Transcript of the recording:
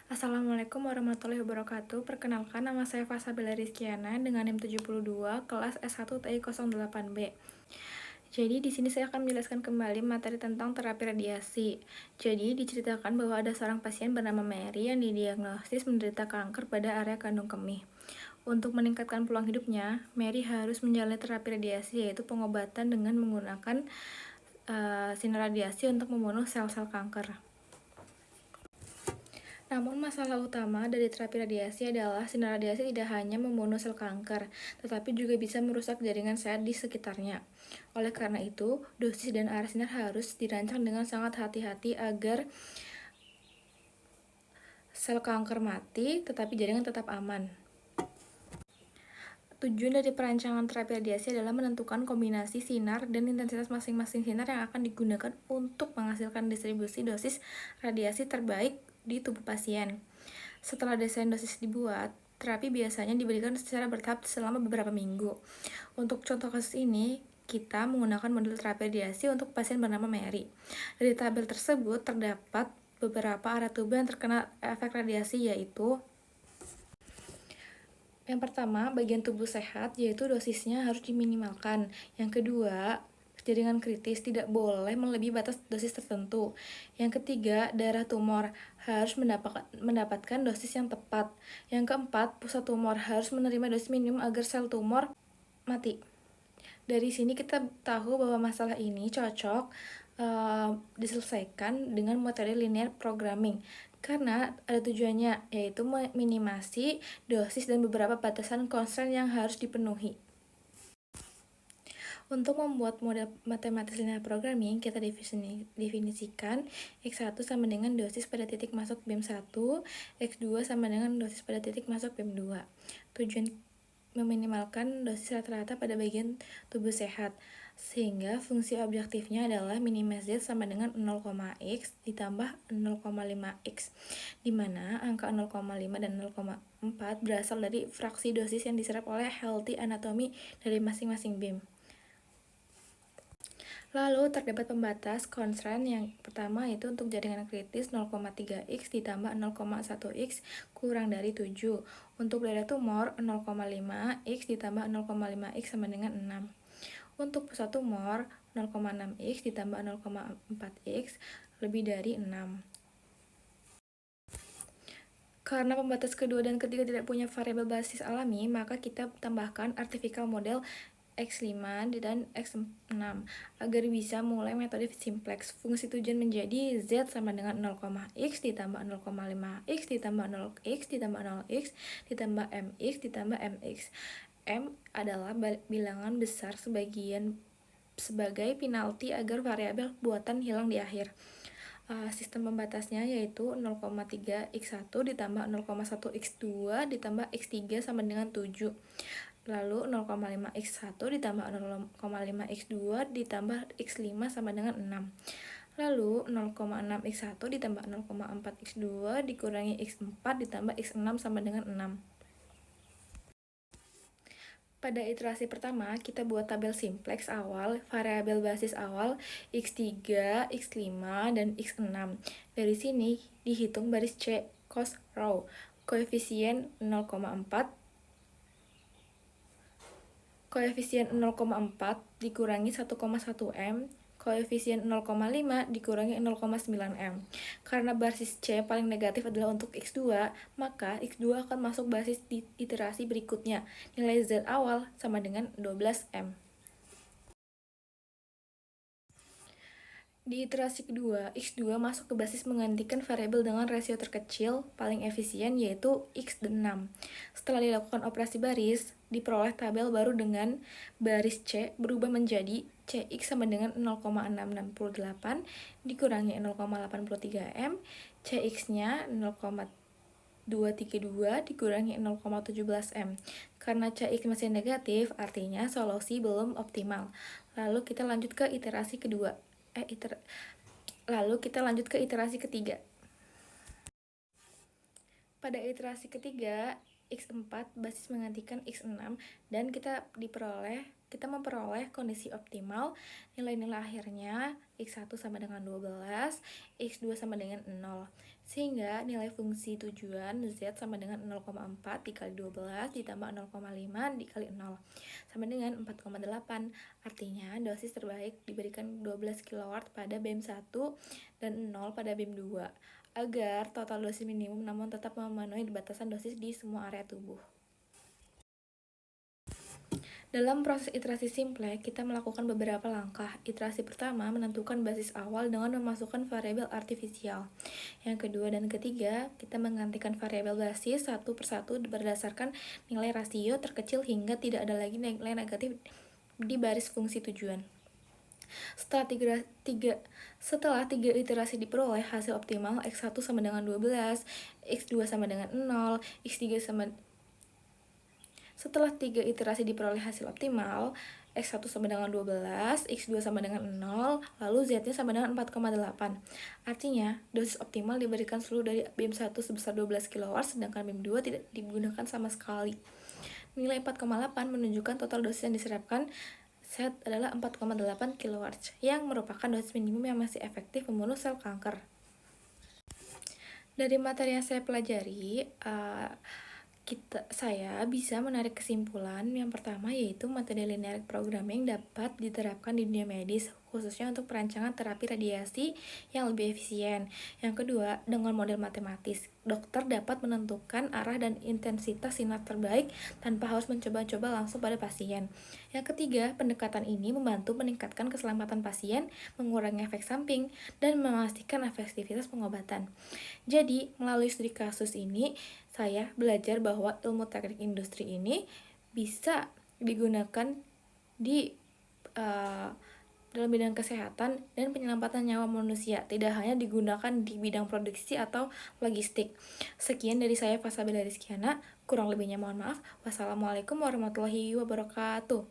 Assalamualaikum warahmatullahi wabarakatuh. Perkenalkan, nama saya Fasabila Rizkyana dengan NIM 72, kelas S1 TI 08B. Jadi di sini saya akan menjelaskan kembali materi tentang terapi radiasi. Jadi diceritakan bahwa ada seorang pasien bernama Mary yang didiagnosis menderita kanker pada area kandung kemih. Untuk meningkatkan peluang hidupnya, Mary harus menjalani terapi radiasi, yaitu pengobatan dengan menggunakan sinar radiasi untuk membunuh sel-sel kanker. Namun masalah utama dari terapi radiasi adalah sinar radiasi tidak hanya membunuh sel kanker, tetapi juga bisa merusak jaringan sehat di sekitarnya. Oleh karena itu, dosis dan arah sinar harus dirancang dengan sangat hati-hati agar sel kanker mati, tetapi jaringan tetap aman. Tujuan dari perancangan terapi radiasi adalah menentukan kombinasi sinar dan intensitas masing-masing sinar yang akan digunakan untuk menghasilkan distribusi dosis radiasi terbaik di tubuh pasien. Setelah desain dosis dibuat, terapi biasanya diberikan secara bertahap selama beberapa minggu. Untuk contoh kasus ini, kita menggunakan model terapi radiasi untuk pasien bernama Mary. Dari tabel tersebut terdapat beberapa area tubuh yang terkena efek radiasi, yaitu yang pertama, bagian tubuh sehat, yaitu dosisnya harus diminimalkan. Yang kedua, jaringan kritis tidak boleh melebihi batas dosis tertentu. Yang ketiga, daerah tumor harus mendapatkan dosis yang tepat. Yang keempat, pusat tumor harus menerima dosis minimum agar sel tumor mati. Dari sini kita tahu bahwa masalah ini cocok diselesaikan dengan metode linear programming karena ada tujuannya, yaitu meminimasi dosis dan beberapa batasan constraint yang harus dipenuhi. Untuk membuat model matematis linear programming, kita definisikan X1 sama dengan dosis pada titik masuk BEM 1, X2 sama dengan dosis pada titik masuk BEM 2. Tujuan meminimalkan dosis rata-rata pada bagian tubuh sehat, sehingga fungsi objektifnya adalah minima Z sama dengan 0,x ditambah 0,5x, di mana angka 0,5 dan 0,4 berasal dari fraksi dosis yang diserap oleh healthy anatomy dari masing-masing BEM. Lalu terdapat pembatas constraint yang pertama, yaitu untuk jaringan kritis 0,3x ditambah 0,1x kurang dari 7. Untuk daerah tumor 0,5x ditambah 0,5x sama dengan 6. Untuk pusat tumor 0,6x ditambah 0,4x lebih dari 6. Karena pembatas kedua dan ketiga tidak punya variabel basis alami, maka kita tambahkan artificial model X5 dan X6 agar bisa mulai metode simplex. Fungsi tujuan menjadi Z sama dengan 0,x ditambah 0,5x ditambah 0x ditambah 0x ditambah mx ditambah mx. M adalah bilangan besar sebagai penalti agar variabel buatan hilang di akhir. Sistem pembatasnya yaitu 0,3x1 ditambah 0,1x2 ditambah x3 sama dengan 7. Lalu 0,5x1 ditambah 0,5x2 ditambah x5 sama dengan 6. Lalu 0,6x1 ditambah 0,4x2 dikurangi x4 ditambah x6 sama dengan 6. Pada iterasi pertama, kita buat tabel simplex awal, variabel basis awal x3, x5, dan x6. Dari sini dihitung baris C, cost row, koefisien 0,4 dikurangi 1,1 M, koefisien 0,5 dikurangi 0,9 M. Karena basis C paling negatif adalah untuk X2, maka X2 akan masuk basis di iterasi berikutnya. Nilai Z awal sama dengan 12 M. Di iterasi kedua, X2 masuk ke basis menggantikan variabel dengan rasio terkecil paling efisien, yaitu X dan 6. Setelah dilakukan operasi baris, diperoleh tabel baru dengan baris C berubah menjadi CX sama dengan 0,668 dikurangi 0,83 M, CX-nya 0,232 dikurangi 0,17 M. Karena CX masih negatif, artinya solusi belum optimal. Lalu kita lanjut ke iterasi kedua. Lalu kita lanjut ke iterasi ketiga. Pada iterasi ketiga, X4 basis menggantikan X6 dan kita memperoleh kondisi optimal. Nilai-nilai akhirnya X1 sama dengan 12, X2 sama dengan 0. Sehingga nilai fungsi tujuan Z sama dengan 0,4 dikali 12 ditambah 0,5 dikali 0 sama dengan 4,8. Artinya dosis terbaik diberikan 12 kW pada BEM 1 dan 0 pada BEM 2 agar total dosis minimum namun tetap memenuhi batasan dosis di semua area tubuh. Dalam proses iterasi simple, kita melakukan beberapa langkah. Iterasi pertama menentukan basis awal dengan memasukkan variabel artifisial. Yang kedua dan ketiga, kita menggantikan variabel basis satu persatu berdasarkan nilai rasio terkecil hingga tidak ada lagi nilai negatif di baris fungsi tujuan. Setelah tiga iterasi diperoleh hasil optimal X1 sama dengan 12, X2 sama dengan 0, X3 sama. Setelah 3 iterasi diperoleh hasil optimal X1 sama dengan 12, X2 sama dengan 0, lalu Z-nya sama dengan 4,8. Artinya, dosis optimal diberikan seluruh dari BEM 1 sebesar 12 kW, sedangkan BEM 2 tidak digunakan sama sekali. Nilai 4,8 menunjukkan total dosis yang diserapkan Z adalah 4,8 kW, yang merupakan dosis minimum yang masih efektif membunuh sel kanker. Dari materi yang saya pelajari, saya bisa menarik kesimpulan yang pertama yaitu metode linear programming dapat diterapkan di dunia medis khususnya untuk perancangan terapi radiasi yang lebih efisien. Yang kedua, dengan model matematis, dokter dapat menentukan arah dan intensitas sinar terbaik tanpa harus mencoba-coba langsung pada pasien. Yang ketiga, pendekatan ini membantu meningkatkan keselamatan pasien, mengurangi efek samping, dan memastikan efektivitas pengobatan. Jadi, melalui studi kasus ini, saya belajar bahwa ilmu teknik industri ini bisa digunakan di dalam bidang kesehatan dan penyelamatan nyawa manusia, tidak hanya digunakan di bidang produksi atau logistik. Sekian dari saya, Fasabila Rizkiana, kurang lebihnya mohon maaf. Wassalamualaikum warahmatullahi wabarakatuh.